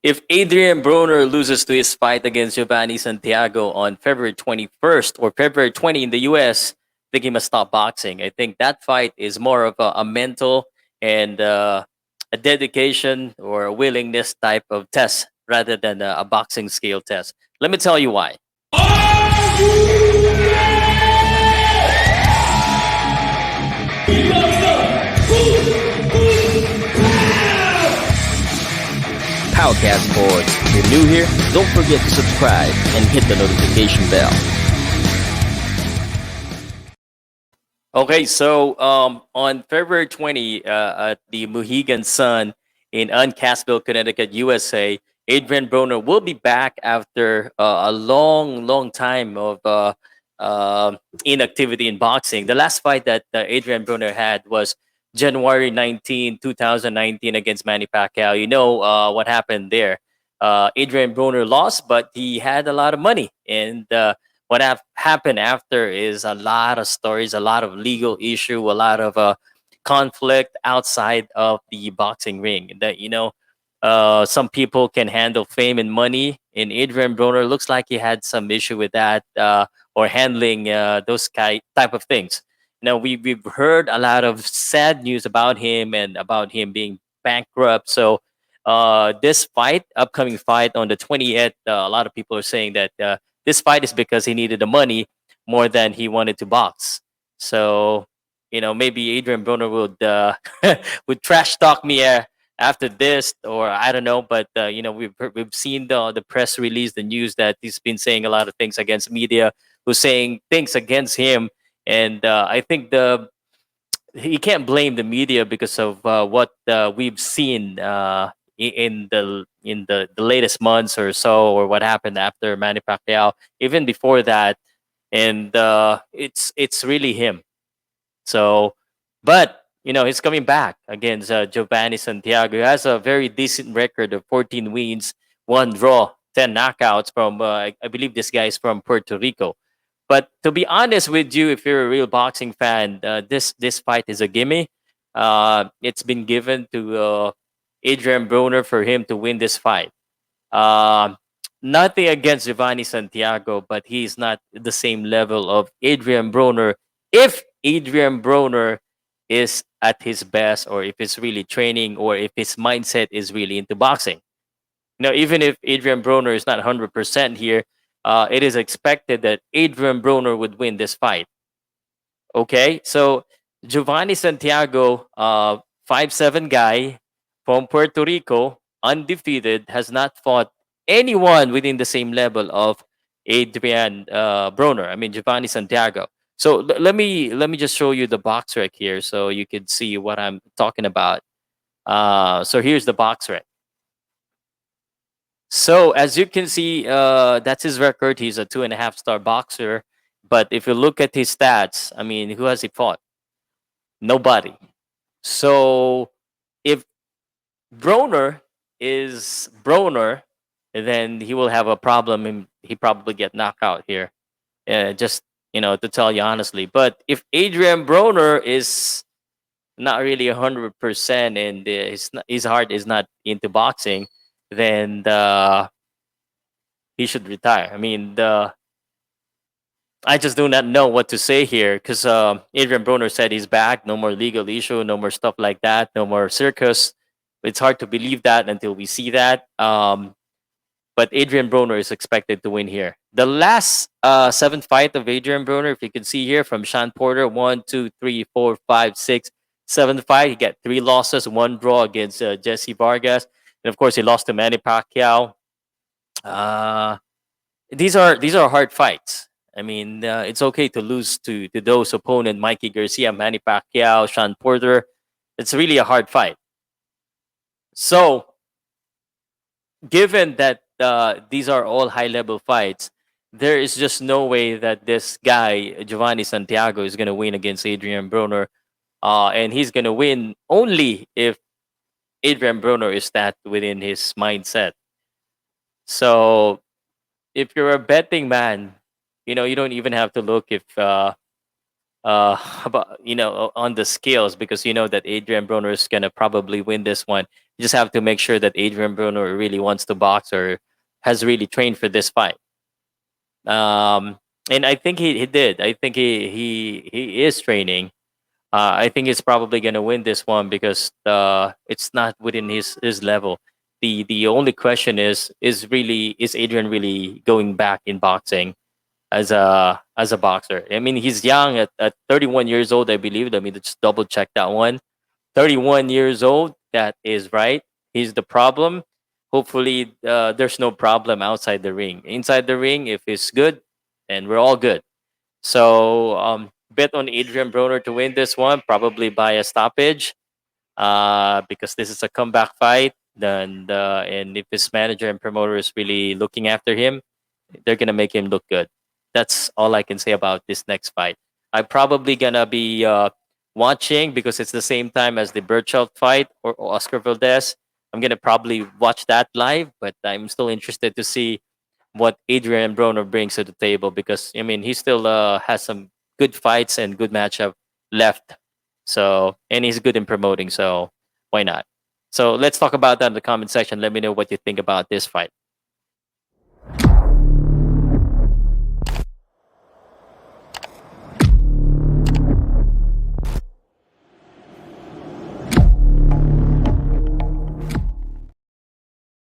If Adrien Broner loses to his fight against Jovanie Santiago on February 21st or February 20 in the US, I think he must stop boxing. I think that fight is more of a mental and a dedication or a willingness type of test rather than a boxing skill test. Let me tell you why. Powcast Sports. If you're new here, don't forget to subscribe and hit the notification bell. Okay, so on February 20 at the Mohegan Sun in Uncasville, Connecticut, USA, Adrien Broner will be back after a long time of inactivity in boxing. The last fight that Adrien Broner had was January 19, 2019 against Manny Pacquiao. You know what happened there. Adrien Broner lost, but he had a lot of money. And what happened after is a lot of stories, a lot of legal issue, a lot of conflict outside of the boxing ring. That some people can handle fame and money. And Adrien Broner looks like he had some issue with that or handling those type of things. Now we've heard a lot of sad news about him and about him being bankrupt. So this upcoming fight on the 20th, a lot of people are saying that this fight is because he needed the money more than he wanted to box. So maybe Adrien Broner would trash talk me after this, or I don't know. But we've seen the press release, the news that he's been saying a lot of things against media, who's saying things against him. And I think he can't blame the media because of what we've seen in the latest months or so, or what happened after Manny Pacquiao, even before that, and it's really him. So, but he's coming back against Jovanie Santiago. He has a very decent record of 14 wins, 1 draw, 10 knockouts from I believe this guy is from Puerto Rico. But to be honest with you, if you're a real boxing fan, this fight is a gimme. It's been given to Adrien Broner for him to win this fight. Nothing against Jovanie Santiago, but he's not the same level of Adrien Broner. If Adrien Broner is at his best, or if he's really training, or if his mindset is really into boxing. Even if Adrien Broner is not 100% here, it is expected that Adrien Broner would win this fight. Okay, so Jovanie Santiago, 5'7" guy from Puerto Rico, undefeated, has not fought anyone within the same level of Adrien Broner. I mean Jovanie Santiago. So let me just show you the box rec here, so you can see what I'm talking about. So here's the box rec. So as you can see, that's his record. He's a 2.5-star boxer. But if you look at his stats, I mean, who has he fought? Nobody. So if Broner is Broner, then he will have a problem and he probably get knocked out here. Just to tell you honestly. But if Adrien Broner is not really 100% and his heart is not into boxing, then he should retire. I mean, I just do not know what to say here, because Adrien Broner said he's back. No more legal issue, no more stuff like that, no more circus. It's hard to believe that until we see that. But Adrien Broner is expected to win here. The last 7th fight of Adrien Broner, if you can see here, from Sean Porter, 1, 2, 3, 4, 5, 6, 7th fight. He got 3 losses, 1 draw against Jesse Vargas. And of course, he lost to Manny Pacquiao. These are hard fights. I mean, it's okay to lose to those opponents: Mikey Garcia, Manny Pacquiao, Sean Porter. It's really a hard fight. So, given that these are all high-level fights, there is just no way that this guy, Jovanie Santiago, is going to win against Adrien Broner. And he's going to win only if Adrien Broner is that within his mindset. So if you're a betting man, you don't even have to look if about on the scales, because you know that Adrien Broner is gonna probably win this one. You just have to make sure that Adrian Broner really wants to box or has really trained for this fight. And I think he did. I think he is training. I think he's probably gonna win this one because it's not within his level. The only question is Adrian really going back in boxing as a boxer? I mean, he's young at 31 years old, I believe. Let me just double check that one. 31 years old. That is right. He's the problem. Hopefully, there's no problem outside the ring. Inside the ring, if it's good, then we're all good. So, bet on Adrian Broner to win this one, probably by a stoppage, because this is a comeback fight. And if his manager and promoter is really looking after him, they're gonna make him look good. That's all I can say about this next fight. I'm probably gonna be watching because it's the same time as the Berchelt fight or Oscar Valdez. I'm gonna probably watch that live, but I'm still interested to see what Adrian Broner brings to the table because I mean he still has some good fights and good matchup left. So and he's good in promoting, so why not? So let's talk about that in the comment section. Let me know what you think about this fight.